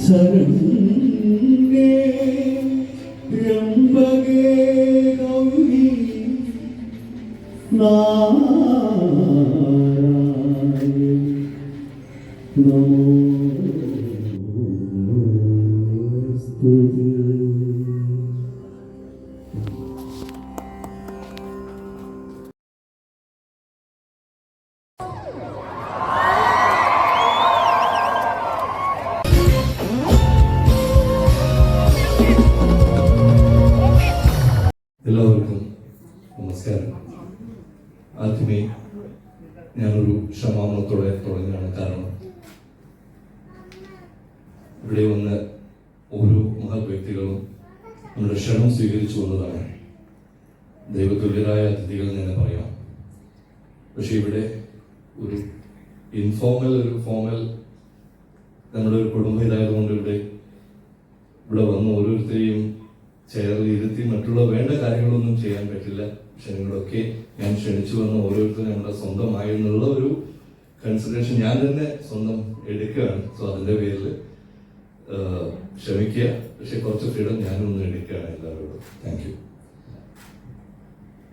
ശരണ്യേ ത്രയംബകേ ഗൗരി നാരായണി നമോസ്തുതേ. എല്ലാവർക്കും നമസ്കാരം. ആദ്യമേ ഞാനൊരു ക്ഷമാപണത്തോടെ തുടങ്ങുകയാണ്. കാരണം ഇവിടെ വന്ന് ഓരോ മഹത് വ്യക്തികളും നമ്മുടെ ക്ഷണം സ്വീകരിച്ചു വന്നതാണ്. ദൈവതുല്യരായ അതിഥികൾ എന്ന് പറയാം. പക്ഷെ ഇവിടെ ഒരു ഇൻഫോർമൽ ഒരു ഫോർമൽ നമ്മുടെ ഒരു കുടുംബം ഇതായതുകൊണ്ട് ഇവിടെ വന്ന് ഓരോരുത്തരെയും ചെയറിൽ ഇരുത്തി മറ്റുള്ള വേണ്ട കാര്യങ്ങളൊന്നും ചെയ്യാൻ പറ്റില്ല. പക്ഷെ നിങ്ങളൊക്കെ ഞാൻ ക്ഷണിച്ചു വന്ന ഓരോരുത്തരും നമ്മുടെ സ്വന്തമായെന്നുള്ള ഒരു കൺസിഡറേഷൻ ഞാൻ തന്നെ സ്വന്തം എടുക്കുകയാണ്. സോ അതിന്റെ പേരിൽ ക്ഷമിക്കുക. പക്ഷെ കുറച്ച് ഫ്രീഡം ഞാനൊന്ന് എടുക്കുകയാണ് എല്ലാവരോടും. Thank you.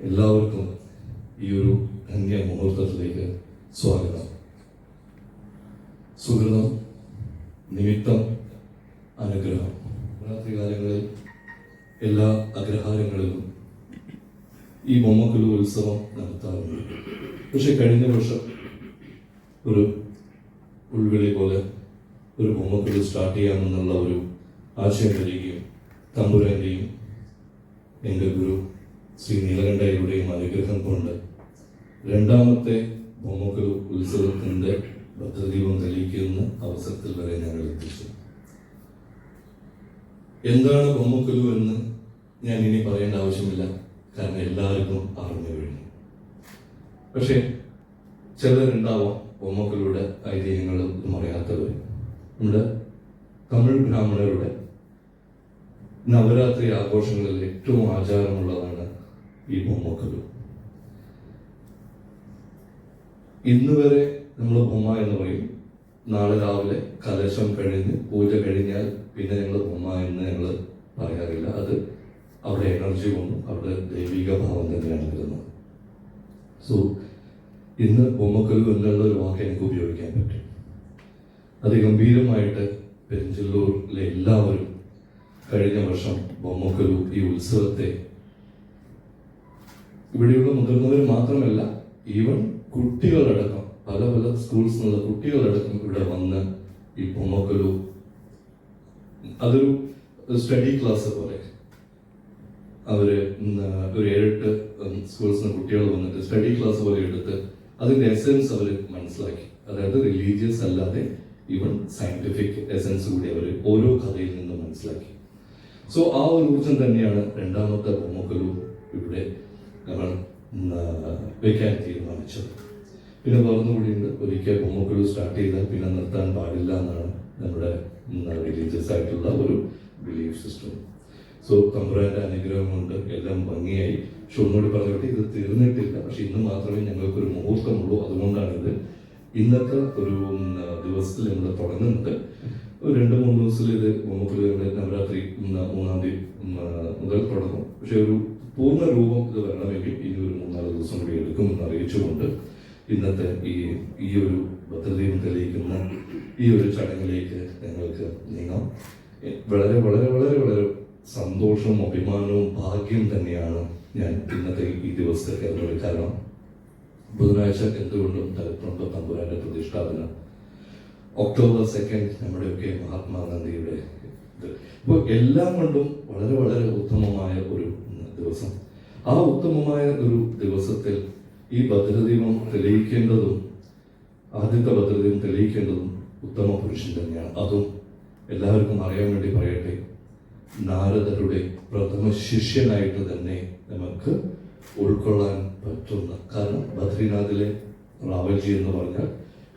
എല്ലാവർക്കും ഈ ഒരു ധന്യ മുഹൂർത്തത്തിലേക്ക് സ്വാഗതം. സുഹൃതം, നിമിത്തം, അനുഗ്രഹം. രാത്രികാലങ്ങളിൽ എല്ലാ അഗ്രഹാരങ്ങളിലും ഈ ബൊമ്മക്കൊലു ഉത്സവം നടത്താറുണ്ട്. പക്ഷെ കഴിഞ്ഞ വർഷം ഒരു ഉൾവിളി പോലെ ഒരു ബൊമ്മക്കൊലു സ്റ്റാർട്ട് ചെയ്യാമെന്നുള്ള ഒരു ആശയം വരികയും തമ്പുരാന്റെയും എൻ്റെ ഗുരു ശ്രീ നീലകണ്ഠയുടെയും അനുഗ്രഹം കൊണ്ട് രണ്ടാമത്തെ ബൊമ്മക്കൊലു ഉത്സവത്തിന്റെ ഭദ്രദീപം തെളിയിക്കുന്ന അവസരത്തിൽ വരെ ഞങ്ങൾ എത്തിച്ചു. എന്താണ് ബൊമ്മക്കൊലു എന്ന് ഞാൻ ഇനി പറയേണ്ട ആവശ്യമില്ല, കാരണം എല്ലാവർക്കും അറിഞ്ഞു കഴിഞ്ഞു. പക്ഷെ ചിലരുണ്ടാവാം ബൊമ്മക്കൊലുയുടെ ഐതിഹ്യങ്ങൾ അറിയാത്തവർ. നമ്മുടെ തമിഴ് ബ്രാഹ്മണരുടെ നവരാത്രി ആഘോഷങ്ങളിൽ ഏറ്റവും ആചാരമുള്ളതാണ് ഈ ബൊമ്മക്കൊലു. ഇന്ന് വരെ നമ്മൾ ബൊമ്മ എന്ന് പറയും. നാളെ രാവിലെ കലശം കഴിഞ്ഞ് പൂജ കഴിഞ്ഞാൽ പിന്നെ ഞങ്ങൾ ബൊമ്മ എന്ന് ഞങ്ങൾ പറയാറില്ല. അത് അവിടെ എനർജി കൊണ്ടും അവിടെ ദൈവിക ഭാവം തന്നെയാണ് വരുന്നത്. സോ ഇന്ന് ബൊമ്മക്കൊലു എന്നുള്ള ഒരു വാക്ക് എനിക്ക് ഉപയോഗിക്കാൻ പറ്റും. അതിഗംഭീരമായിട്ട് പെരിഞ്ചല്ലൂരിലെ എല്ലാവരും കഴിഞ്ഞ വർഷം ബൊമ്മക്കൊലു ഈ ഉത്സവത്തെ ഇവിടെയുള്ള മുതിർന്നവർ മാത്രമല്ല, ഈവൻ കുട്ടികളടക്കം പല പല സ്കൂൾസിൽ നിന്നുള്ള കുട്ടികളടക്കം ഇവിടെ വന്ന് ഈ ബൊമ്മക്കൊലു അതൊരു സ്റ്റഡി ക്ലാസ് പോലെ അവര് ഒരു 7-8 സ്കൂൾസിൽ നിന്ന് കുട്ടികൾ വന്നിട്ട് സ്റ്റഡി ക്ലാസ് പോലെ എടുത്ത് അതിന്റെ എസെൻസ് അവർ മനസ്സിലാക്കി. അതായത് റിലീജിയസ് അല്ലാതെ ഈവൻ സയന്റിഫിക് എസെൻസ് കൂടി അവർ ഓരോ കഥയിൽ നിന്നും മനസ്സിലാക്കി. സോ ആ ഒരു ഊർജം തന്നെയാണ് രണ്ടാമത്തെ ബൊമ്മക്കൊലു ഇവിടെ നമ്മൾ വെക്കാൻ തീരുമാനിച്ചത്. പിന്നെ പറഞ്ഞുകൂടിയുണ്ട്, ഒരിക്കൽ ബൊമ്മക്കൊലു സ്റ്റാർട്ട് ചെയ്താൽ പിന്നെ നിർത്താൻ പാടില്ല എന്നാണ് നമ്മുടെ റിലീജിയസ് ആയിട്ടുള്ള ഒരു ബിലീഫ് സിസ്റ്റം. സോ തമ്പുരാന്റെ അനുഗ്രഹം കൊണ്ട് എല്ലാം ഭംഗിയായി. പക്ഷെ ഒന്നുകൂടി പറഞ്ഞോട്ടെ, ഇത് തീർന്നിട്ടില്ല. പക്ഷെ ഇന്ന് മാത്രമേ ഞങ്ങൾക്കൊരു മുഹൂർത്തമുള്ളൂ. അതുകൊണ്ടാണിത് ഇന്നത്തെ ഒരു ദിവസത്തിൽ നമ്മൾ തുടങ്ങുന്നത്. ഒരു 2-3 ദിവസത്തിൽ ഇത് ബൊമ്മക്കൊലു നവരാത്രി 3-ാം തീയതി മുതൽ തുടങ്ങും. പക്ഷെ ഒരു പൂർണ്ണ രൂപം ഇത് വരണമെങ്കിൽ ഇനി ഒരു 3-4 ദിവസം കൂടി എടുക്കുമെന്ന് അറിയിച്ചുകൊണ്ട് ഇന്നത്തെ ഈ ഒരു ഭദ്രദീപം തെളിയിക്കുന്ന ഈ ഒരു ചടങ്ങിലേക്ക് ഞങ്ങൾക്ക് നീങ്ങാം. വളരെ വളരെ വളരെ വളരെ സന്തോഷവും അഭിമാനവും ഭാഗ്യം തന്നെയാണ് ഞാൻ ഇന്നത്തെ ഈ ദിവസത്തെ കയറുന്നത്. കാരണം ബുധനാഴ്ച എന്തുകൊണ്ടും തലപ്പുറം തമ്പുരാന്റെ പ്രതിഷ്ഠാപനം, ഒക്ടോബർ 2 നമ്മുടെയൊക്കെ മഹാത്മാഗാന്ധിയുടെ ഇത്. ഇപ്പോൾ എല്ലാം കൊണ്ടും വളരെ വളരെ ഉത്തമമായ ഒരു ദിവസം. ആ ഉത്തമമായ ഒരു ദിവസത്തിൽ ഈ ഭദ്രദീപം തെളിയിക്കേണ്ടതും ആദ്യത്തെ ഭദ്രദീപം തെളിയിക്കേണ്ടതും ഉത്തമ പുരുഷൻ തന്നെയാണ്. അതും എല്ലാവർക്കും അറിയാൻ വേണ്ടി പറയട്ടെ, നാരദരുടെ പ്രഥമ ശിഷ്യനായിട്ട് തന്നെ നമുക്ക് ഉൾക്കൊള്ളാൻ പറ്റുന്ന. കാരണം ബദ്രിനാഥിലെ റാവൽജി എന്ന് പറഞ്ഞാൽ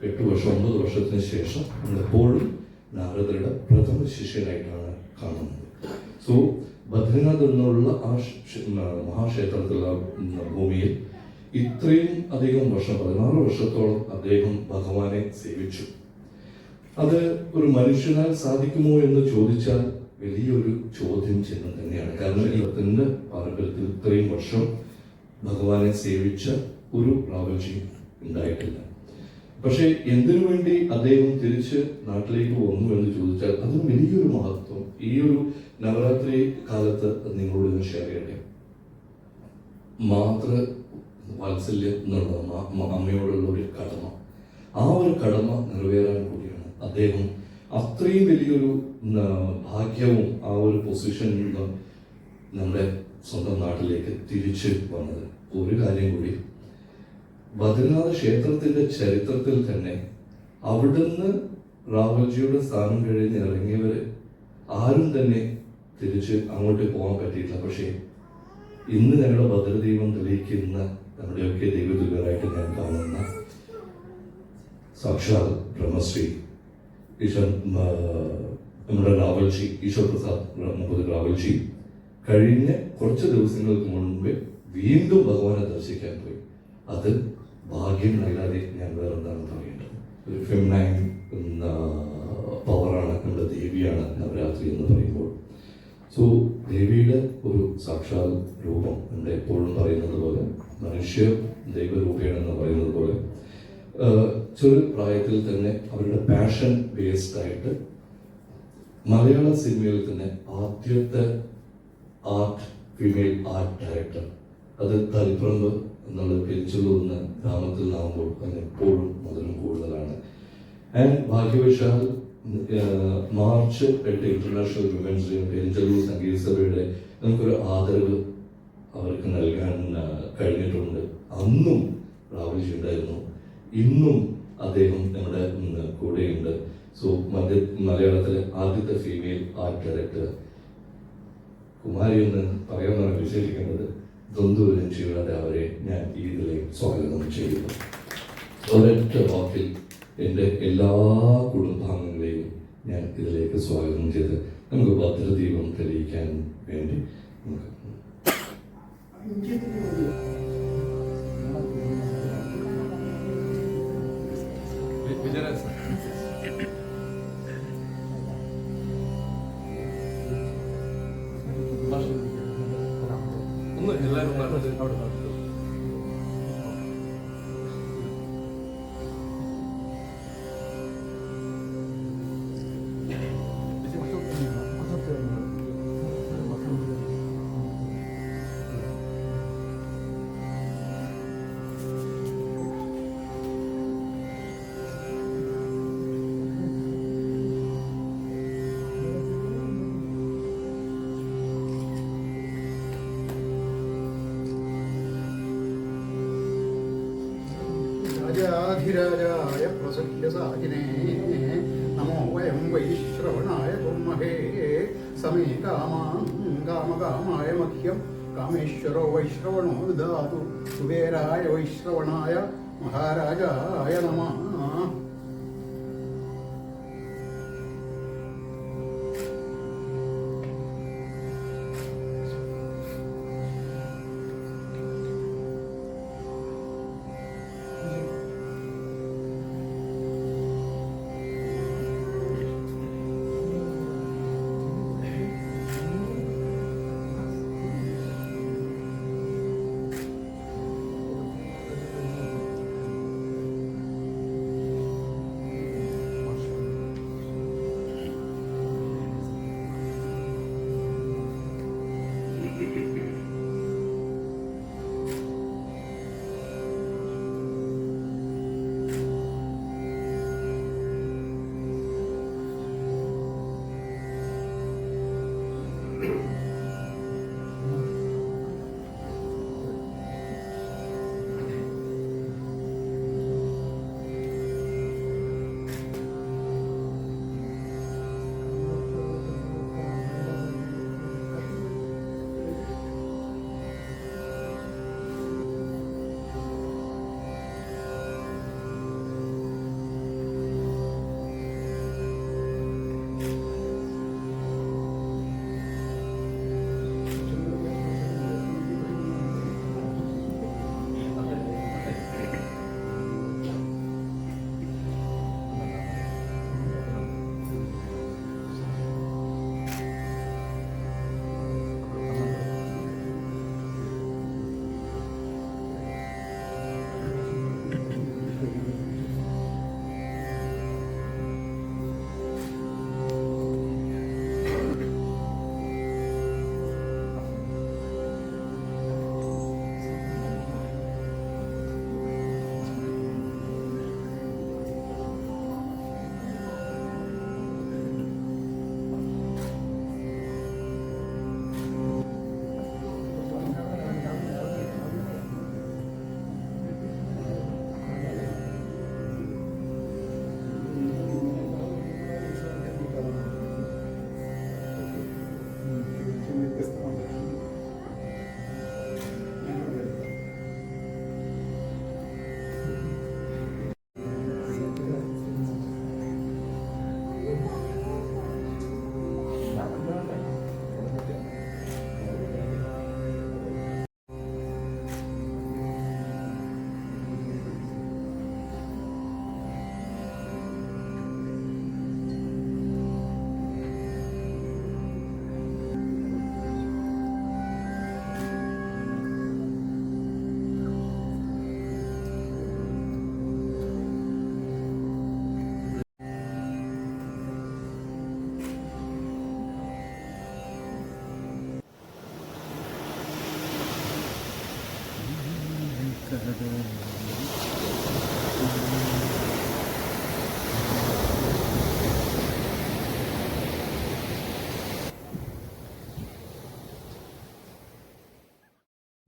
8 വർഷം 9 വർഷത്തിന് ശേഷം നമ്മളെപ്പോഴും നാരദരുടെ പ്രഥമ ശിഷ്യനായിട്ടാണ് കാണുന്നത്. സോ ബദ്രിനാഥ് എന്നുള്ള ആ മഹാക്ഷേത്രത്തിലുള്ള ഭൂമിയിൽ ഇത്രയും അധികം വർഷം 16 വർഷത്തോളം അദ്ദേഹം ഭഗവാനെ സേവിച്ചു. അത് ഒരു മനുഷ്യനാൽ സാധിക്കുമോ എന്ന് ചോദിച്ചാൽ വലിയൊരു ചോദ്യം ചിഹ്നം തന്നെയാണ്. കാരണം ദൈവത്തിന്റെ പാരമ്പര്യത്തിൽ ഇത്രയും വർഷം ഭഗവാനെ സേവിച്ച ഒരു റാവൽജി ഉണ്ടായിട്ടില്ല. പക്ഷെ എന്തിനു വേണ്ടി അദ്ദേഹം തിരിച്ച് നാട്ടിലേക്ക് വന്നു എന്ന് ചോദിച്ചാൽ അതും വലിയൊരു മഹത്വം. ഈ ഒരു നവരാത്രി കാലത്ത് നിങ്ങളോട് ഞാൻ ഷെയർ ചെയ്യട്ടെ. മാതൃ വാത്സല്യം എന്നുള്ള അമ്മയോടുള്ള ഒരു കടമ, ആ ഒരു കടമ നിറവേറാൻ കൂടിയാണ് അദ്ദേഹം അത്രയും വലിയൊരു ഭാഗ്യവും ആ ഒരു പൊസിഷനിൽ നിന്ന് നമ്മുടെ സ്വന്തം നാട്ടിലേക്ക് തിരിച്ച് വന്നത്. ഒരു കാര്യം കൂടി, ബദ്രിനാഥ ക്ഷേത്രത്തിന്റെ ചരിത്രത്തിൽ തന്നെ അവിടുന്ന് റാവൽജിയുടെ സ്ഥാനം കഴിഞ്ഞ് ഇറങ്ങിയവര് ആരും തന്നെ തിരിച്ച് അങ്ങോട്ട് പോകാൻ പറ്റിയിട്ടില്ല. പക്ഷേ ഇന്ന് ഞങ്ങളുടെ ഭദ്രദൈവം തെളിയിക്കുന്ന നമ്മുടെയൊക്കെ ദൈവദുഃഖരായിട്ട് ഞാൻ കാണുന്ന സാക്ഷാൽ ബ്രഹ്മശ്രീ നമ്മുടെ റാവൽജി, ഈശ്വർ പ്രസാദ് റാവൽജി കഴിഞ്ഞ കുറച്ച് ദിവസങ്ങൾക്ക് മുൻപ് വീണ്ടും ഭഗവാനെ ദർശിക്കാൻ പോയി. അത് ഭാഗ്യം അല്ലാതെ ഞാൻ വേറെന്താണ് പറയേണ്ടത്. ഒരു ഫെമിനൈൻ പവറാണ്, നമ്മുടെ ദേവിയാണ് നവരാത്രി എന്ന് പറയുമ്പോൾ. സോ ദേവിയുടെ ഒരു സാക്ഷാൽ രൂപം, നമ്മുടെ എപ്പോഴും പറയുന്നത് പോലെ മനുഷ്യ ദൈവരൂപേണെന്ന് പറയുന്നത് പോലെ ചെറു പ്രായത്തിൽ തന്നെ അവരുടെ പാഷൻ ബേസ്ഡ് ആയിട്ട് മലയാള സിനിമയിൽ തന്നെ ആദ്യത്തെ ഫീമെയിൽ ആർട്ട് ഡയറക്ടർ, അത് തളിപ്പറമ്പ് എന്നുള്ള പെരിഞ്ചല്ലൂർ ഗ്രാമത്തിൽ നിന്നാകുമ്പോൾ അതിന് എപ്പോഴും മുതലും കൂടുതലാണ്. ആൻഡ് ഭാഗ്യവശാൽ March 8 International Women's Day Perinchallur സംഗീത സഭയുടെ നമുക്കൊരു ആദരവ് അവർക്ക് നൽകാൻ കഴിഞ്ഞിട്ടുണ്ട്. അന്നും റാവൽജി ഉണ്ടായിരുന്നു, ഇന്നും അദ്ദേഹം നമ്മുടെ കൂടെയുണ്ട്. സോ മലയാളത്തിലെ ആദ്യത്തെ ഫീമെയിൽ ആർട്ട് ഡയറക്ടർ കുമാരി എന്ന് പറയാമെന്നാണ് വിശേഷിക്കുന്നത്. തൊന്തൂരം ചെയ്യാതെ അവരെ ഞാൻ ഇതിലേക്ക് സ്വാഗതം ചെയ്യുന്നു. ഒരൊറ്റ വാക്കിൽ എൻ്റെ എല്ലാ കുടുംബാംഗങ്ങളെയും ഞാൻ ഇതിലേക്ക് സ്വാഗതം ചെയ്ത് നമുക്ക് ഭദ്രദീപം തെളിയിക്കാൻ വേണ്ടി നമുക്ക് എല്ലാവരും രാജാധിരാജായ പ്രസഹ്യസാജിനേ നമോ വയം വൈശ്രവണായ കുർമഹേ സമേ കാമകാമായ മഹ്യം കാമേശ്വരോ വൈശ്രവണോ ദാതു കുബേരായ വൈശ്രവണായ മഹാരാജായ നമഃ.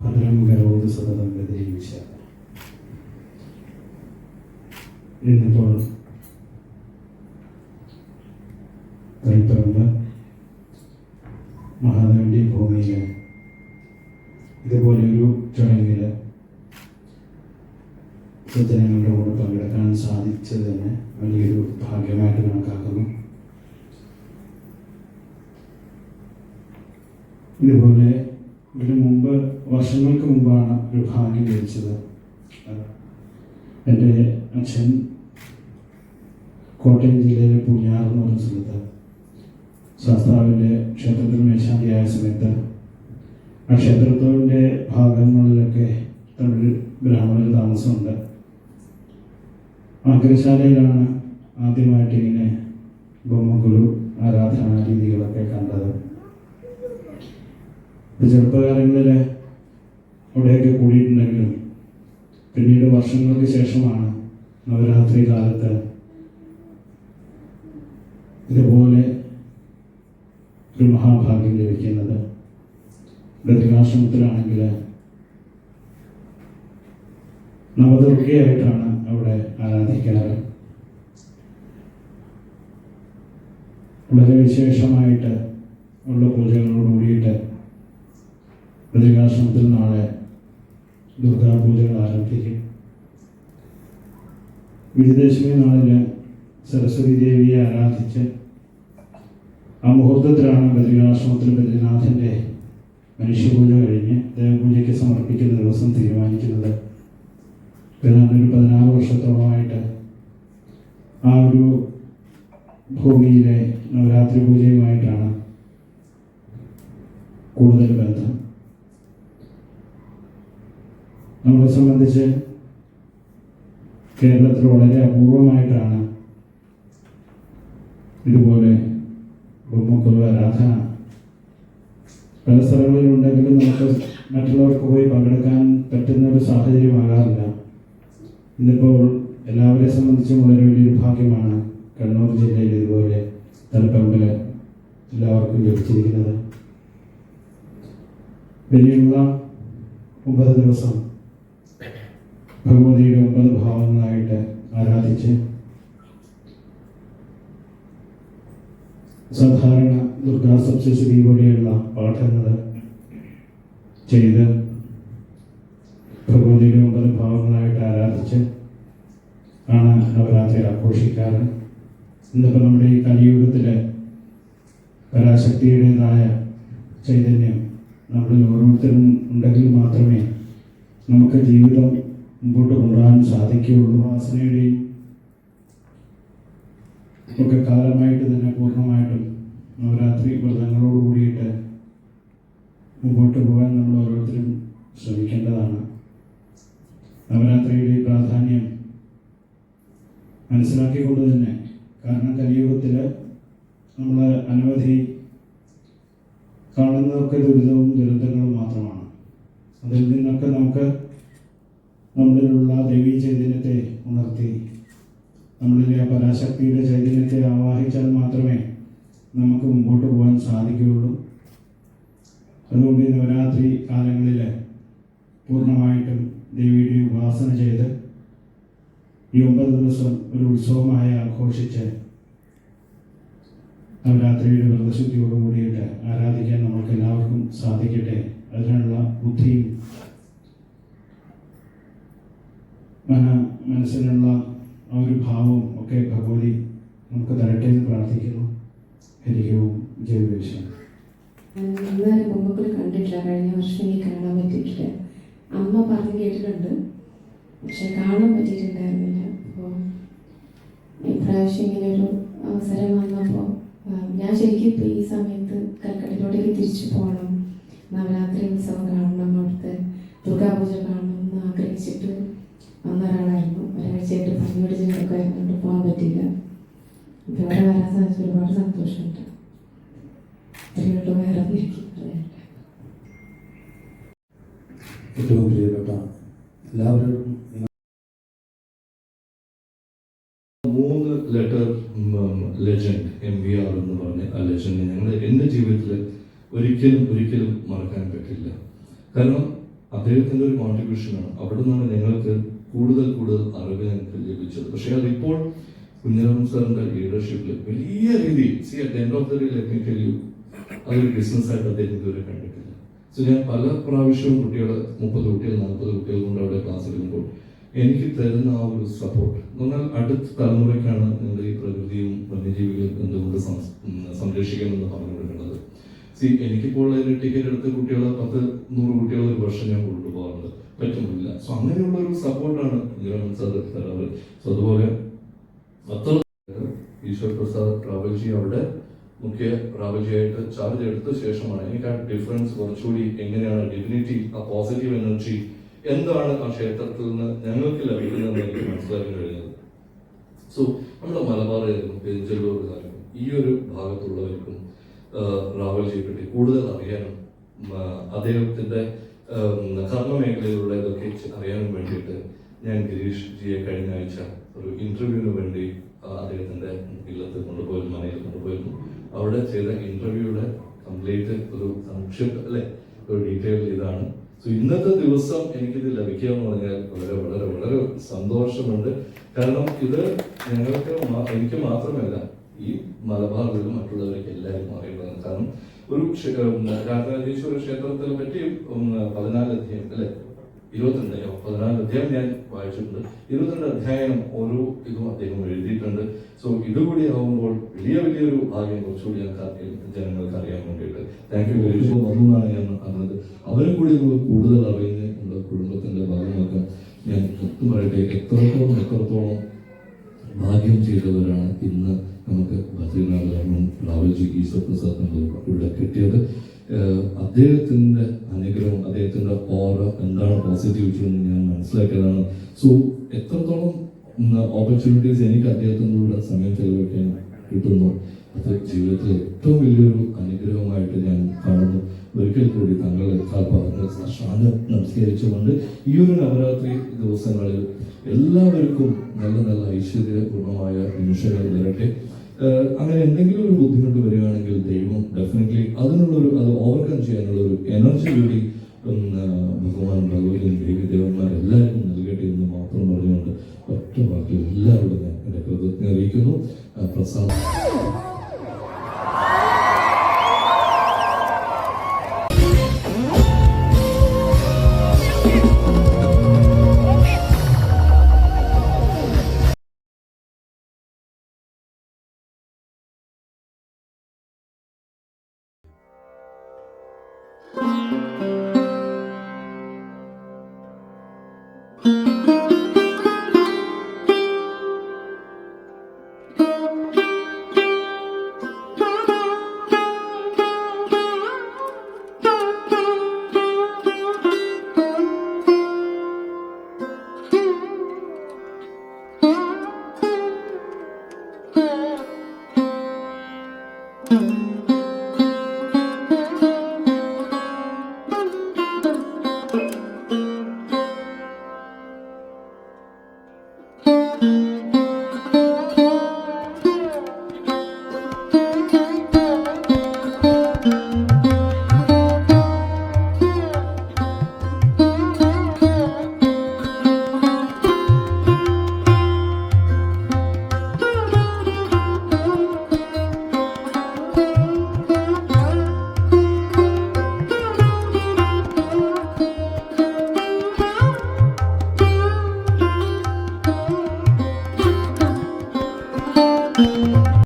ഭദ്രം കരോത് സതതം ഗതിരീശ. ഇന്നിപ്പോൾ തളിപ്പറമ്പ് മഹാദേവന്റെ ഭൂമിയിൽ ഇതുപോലെയൊരു ചടങ്ങിൽ ജനങ്ങളുടെ കൂടെ പങ്കെടുക്കാൻ സാധിച്ചത് തന്നെ വലിയൊരു ഭാഗ്യമായിട്ട് കണക്കാക്കുന്നു. ഇതുപോലെ ഇതിനു മുമ്പ് വർഷങ്ങൾക്ക് മുമ്പാണ് ഒരു ഭാഗ്യം ലഭിച്ചത്. എൻ്റെ അച്ഛൻ കോട്ടയം ജില്ലയിലെ പൂഞ്ഞാർ എന്ന് പറഞ്ഞ സ്ഥലത്ത് ശാസ്താവിൻ്റെ ക്ഷേത്രത്തിൽ മേശാന്തിയായ സമയത്ത് ആ ക്ഷേത്രത്തിൻ്റെ ഭാഗങ്ങളിലൊക്കെ തമിഴ് ബ്രാഹ്മണർ താമസമുണ്ട്. അഗ്രശാലയിലാണ് ആദ്യമായിട്ട് ഇങ്ങനെ ബൊമ്മക്കുലു ആരാധനാ രീതികളൊക്കെ കണ്ടത്. ചെറുപ്പകാലങ്ങളിൽ അവിടെയൊക്കെ കൂടിയിട്ടുണ്ടെങ്കിലും പിന്നീട് വർഷങ്ങൾക്ക് ശേഷമാണ് നവരാത്രി കാലത്ത് ഇതുപോലെ ഒരു മഹാഭാഗ്യം ലഭിക്കുന്നത്. ബദ്രികാശ്രമത്തിലാണെങ്കിൽ നവദുർഗയായിട്ടാണ് അവിടെ ആരാധിക്കാറ്. വളരെ വിശേഷമായിട്ട് ഉള്ള പൂജകളോട് കൂടിയിട്ട് ബദ്രികാശ്രമത്തിൽ നാളെ ദുർഗാപൂജകൾ ആരംഭിക്കും. വിജയദശമി നാളിൽ സരസ്വതി ദേവിയെ ആരാധിച്ച് ആ മുഹൂർത്തത്തിലാണ് ബദ്രികാശ്രമത്തിൽ ബദ്രിനാഥൻ്റെ മനുഷ്യപൂജ കഴിഞ്ഞ് ദേവപൂജയ്ക്ക് സമർപ്പിക്കുന്ന ദിവസം തീരുമാനിക്കുന്നത്. ഏതാണ്ട് ഒരു 16 വർഷത്തോളമായിട്ട് ആ ഒരു ഭൂമിയിലെ നവരാത്രി പൂജയുമായിട്ടാണ് കൂടുതൽ ബന്ധം. നമ്മളെ സംബന്ധിച്ച് കേരളത്തിൽ വളരെ അപൂർവമായിട്ടാണ് ഇതുപോലെ ബൊമ്മക്കുലു ആരാധന പല സ്ഥലങ്ങളിലുണ്ടെങ്കിലും നമുക്ക് മറ്റുള്ളവർക്ക് പോയി പങ്കെടുക്കാൻ പറ്റുന്ന ഒരു സാഹചര്യമാകാറില്ല. ഇന്നിപ്പോൾ എല്ലാവരെ സംബന്ധിച്ചും വളരെ വലിയൊരു ഭാഗ്യമാണ് കണ്ണൂർ ജില്ലയിൽ ഇതുപോലെ തളിപ്പറമ്പിൽ എല്ലാവർക്കും ലഭിച്ചിരിക്കുന്നത്. ഇനിയുള്ള 9 ദിവസം ഭഗവതിയുടെ 9 ഭാവങ്ങളായിട്ട് ആരാധിച്ച് സാധാരണ ദുർഗാ സപ്തശതി പോലെയുള്ള പാഠങ്ങൾ ചെയ്ത് ഭഗവതിയുടെ 9 ഭാവങ്ങളായിട്ട് ആരാധിച്ച് ആണ് നവരാത്രി ആഘോഷിക്കാറ്. ഇന്നിപ്പോൾ നമ്മുടെ ഈ കലിയുഗത്തിൽ പരാശക്തിയുടേതായ ചൈതന്യം നമ്മളിൽ ഓരോരുത്തരും ഉണ്ടെങ്കിൽ മാത്രമേ നമുക്ക് ജീവിതം മുമ്പോട്ട് കൊണ്ടുപോകാൻ സാധിക്കുകയുള്ളൂ. വാസനയുടെയും ഒക്കെ കാലമായിട്ട് തന്നെ പൂർണ്ണമായിട്ടും നവരാത്രി വ്രതങ്ങളോട് കൂടിയിട്ട് മുമ്പോട്ട് പോകാൻ നമ്മൾ ഓരോരുത്തരും ശ്രമിക്കേണ്ടതാണ്. നവരാത്രിയുടെ പ്രാധാന്യം മനസ്സിലാക്കിക്കൊണ്ട് തന്നെ, കാരണം കലിയുഗത്തിൽ നമ്മൾ അനവധി കാണുന്നതൊക്കെ ദുരിതവും ദുരന്തങ്ങളും മാത്രമാണ്. അതിൽ നിന്നൊക്കെ നമുക്ക് നമ്മളിലുള്ള ദൈവീ ചൈതന്യത്തെ ഉണർത്തി നമ്മളിലെ ആ പരാശക്തിയുടെ ചൈതന്യത്തെ ആവാഹിച്ചാൽ മാത്രമേ നമുക്ക് മുമ്പോട്ട് പോകാൻ സാധിക്കുകയുള്ളൂ. അതുകൊണ്ട് ഈ നവരാത്രി കാലങ്ങളിൽ പൂർണ്ണമായിട്ടും ദേവിയുടെ ഉപാസന ചെയ്ത് ഈ 9 ദിവസം ഒരു ഉത്സവമായി ആഘോഷിച്ച് നവരാത്രിയുടെ വ്രതശുദ്ധിയോട് കൂടിയിട്ട് ആരാധിക്കാൻ നമുക്ക് എല്ലാവർക്കും സാധിക്കട്ടെ. അതിനുള്ള ബുദ്ധിയും മനസ്സിനുള്ള ആ ഒരു ഭാവവും ഒക്കെ ഭഗവതി നമുക്ക് തരട്ടെ എന്ന് പ്രാർത്ഥിക്കുന്നു. ഹരിയും ജയവേശം. ഇന്നലെ ബൊമ്മക്കുലു കണ്ടിട്ടില്ല, കഴിഞ്ഞ വർഷം എനിക്ക് കാണാൻ പറ്റിയിട്ടില്ല. അമ്മ പറഞ്ഞ് കേട്ടിട്ടുണ്ട്, പക്ഷെ കാണാൻ പറ്റിയിട്ടുണ്ടായിരുന്നില്ല. അപ്പോൾ ഇപ്രാവശ്യം ഇങ്ങനെ ഒരു അവസരം വന്നപ്പോൾ ഞാൻ ശരിക്കും ഇപ്പോൾ ഈ സമയത്ത് കൽക്കട്ടയിലോട്ടേക്ക് തിരിച്ചു പോകണം, നവരാത്രി ഉത്സവം കാണണം, അവിടുത്തെ ദുർഗാപൂജ കാണണം എന്ന് ആഗ്രഹിച്ചിട്ട് വന്ന ഒരാളായിരുന്നു. ഒരാഴ്ചയായിട്ട് പനിയോട് ചെന്നൊക്കെ ആയതുകൊണ്ട് പോകാൻ പറ്റിയില്ല. അപ്പോൾ ഇവിടെ വരാൻ സാധിച്ചു, ഒരുപാട് സന്തോഷമുണ്ട്. വേറെ ഏറ്റവും പ്രിയപ്പെട്ട എല്ലാവരോടും 3 ലെറ്റർ ലെജൻഡ് MVR എന്ന് പറഞ്ഞ ആ ലെജൻഡ് എൻ്റെ ജീവിതത്തിൽ ഒരിക്കലും മറക്കാൻ പറ്റില്ല. കാരണം അദ്ദേഹത്തിൻ്റെ ഒരു കോൺട്രിബ്യൂഷനാണ്. അവിടെ നിന്നാണ് ഞങ്ങൾക്ക് കൂടുതൽ അറിവ് ഞങ്ങൾക്ക് ലഭിച്ചത്. പക്ഷേ അതിപ്പോൾ കുഞ്ഞിരാമൻ സാറിൻ്റെ ലീഡർഷിപ്പിൽ വലിയ രീതിയിൽ at the end of the day let me tell you അതൊരു ബിസിനസ്സായിട്ട് അദ്ദേഹം ഇതുവരെ കണ്ടിട്ടില്ല. സോ ഞാൻ പല പ്രാവശ്യവും 30 കുട്ടികൾ 40 കുട്ടികൾ കൊണ്ട് അവിടെ ക്ലാസ് എടുക്കുമ്പോൾ എനിക്ക് തരുന്ന ആ ഒരു സപ്പോർട്ട് എന്ന് പറഞ്ഞാൽ അടുത്ത തലമുറയ്ക്കാണ് നിങ്ങൾ ഈ പ്രകൃതിയും വന്യജീവികളും എന്തുകൊണ്ട് സംരക്ഷിക്കണമെന്ന് പറഞ്ഞു കൊടുക്കുന്നത്. എനിക്കിപ്പോൾ അതിന് ടിക്കറ്റ് എടുത്ത് കുട്ടികളെ 10-100 കുട്ടികൾ ഒരു വർഷം ഞാൻ കൊണ്ടുപോകാറുണ്ട്, പറ്റുന്നില്ല. സോ അങ്ങനെയുള്ള ഒരു സപ്പോർട്ടാണ് തരാറ്. സോ അതുപോലെ അത്ര ഈശ്വർ പ്രസാദ് റാവൽജി അവിടെ മുഖ്യ റാവൽജിയായിട്ട് ചാർജ് എടുത്ത ശേഷമാണ് എനിക്ക് ആ ഡിഫറൻസ് കുറച്ചുകൂടി എങ്ങനെയാണ് ഡിഗ്നിറ്റി, ആ പോസിറ്റീവ് എനർജി എന്താണ് ആ ക്ഷേത്രത്തിൽ നിന്ന് ഞങ്ങൾക്ക് ലഭിക്കുന്നതെന്ന് എനിക്ക് മനസ്സിലാക്കാൻ കഴിഞ്ഞത്. സോ നമ്മുടെ മലബാറിലും പെരിഞ്ചല്ലൂരുകാരും ഈ ഒരു ഭാഗത്തുള്ളവർക്കും റാവൽജിയെ പറ്റി കൂടുതൽ അറിയാനും അദ്ദേഹത്തിന്റെ കർമ്മമേഖലയിലുള്ള ഇതൊക്കെ അറിയാനും വേണ്ടിയിട്ട് ഞാൻ ഗിരീഷ് ജിയെ കഴിഞ്ഞ ആഴ്ച ഒരു ഇന്റർവ്യൂവിന് വേണ്ടി അദ്ദേഹത്തിന്റെ ഇല്ലത്ത് കൊണ്ടുപോയിരുന്നു, മനയിൽ കൊണ്ടുപോയിരുന്നു. അവിടെ ചെയ്ത ഇന്റർവ്യൂയുടെ കംപ്ലീറ്റ് ഒരു സംക്ഷിപ്ത ഒരു ഡീറ്റെയിൽ ഇതാണ്. സോ ഇന്നത്തെ ദിവസം എനിക്കിത് ലഭിക്കുക എന്ന് പറഞ്ഞാൽ വളരെ സന്തോഷമുണ്ട്. കാരണം ഇത് ഞങ്ങൾക്ക് എനിക്ക് മാത്രമല്ല ഈ മലബാറിലും മറ്റുള്ളവർക്ക് എല്ലാവർക്കും അറിയേണ്ടതാണ്. കാരണം ഒരു രാജരാജേശ്വര ക്ഷേത്രത്തിനെ പറ്റി 14 അധ്യായം 14 അധ്യായം ഞാൻ വായിച്ചിട്ടുണ്ട്. 22 അധ്യായം ഓരോ ഇതും അദ്ദേഹം എഴുതിയിട്ടുണ്ട്. സോ ഇതുകൂടി ആവുമ്പോൾ വലിയൊരു ഭാഗ്യം കുറച്ചുകൂടി ജനങ്ങൾക്ക് അറിയാൻ വേണ്ടിയിട്ട് താങ്ക് യു വെരി മച്ച് എന്നാണ് ഞാൻ പറഞ്ഞത്. അവരും കൂടി നമ്മൾ കൂടുതൽ അറിയുന്ന നമ്മുടെ കുടുംബത്തിന്റെ ഭാഗമാക്കാൻ ഞാൻ ഒട്ടും പറയട്ടെ. എത്രത്തോളം ഭാഗ്യം ചെയ്തവരാണ് ഇന്ന് നമുക്ക് ബദ്രീനാഥനും റാവൽജി ഈശ്വർ പ്രസാദ് നമ്മൾ ഇവിടെ കിട്ടിയത്. അദ്ദേഹത്തിന്റെ അനുഗ്രഹം, അദ്ദേഹത്തിന്റെ ഓറ എന്താണ് പോസിറ്റിവിറ്റി എന്ന് ഞാൻ മനസ്സിലാക്കിയതാണ്. സോ എത്രത്തോളം ഓപ്പർച്യൂണിറ്റീസ് എനിക്ക് അദ്ദേഹത്തിനോട് സമയം ചെലവഴിക്കാൻ കിട്ടുന്നു അത് ജീവിതത്തിൽ ഏറ്റവും വലിയൊരു അനുഗ്രഹമായിട്ട് ഞാൻ കാണുന്നു. ഒരിക്കൽ കൂടി താങ്കളെ നമസ്കരിച്ചുകൊണ്ട് ഈ ഒരു നവരാത്രി ദിവസങ്ങളിൽ എല്ലാവർക്കും നല്ല ഐശ്വര്യപൂർണമായ നിമിഷങ്ങൾ വരട്ടെ. അങ്ങനെ എന്തെങ്കിലും ഒരു ബുദ്ധിമുട്ട് വരിക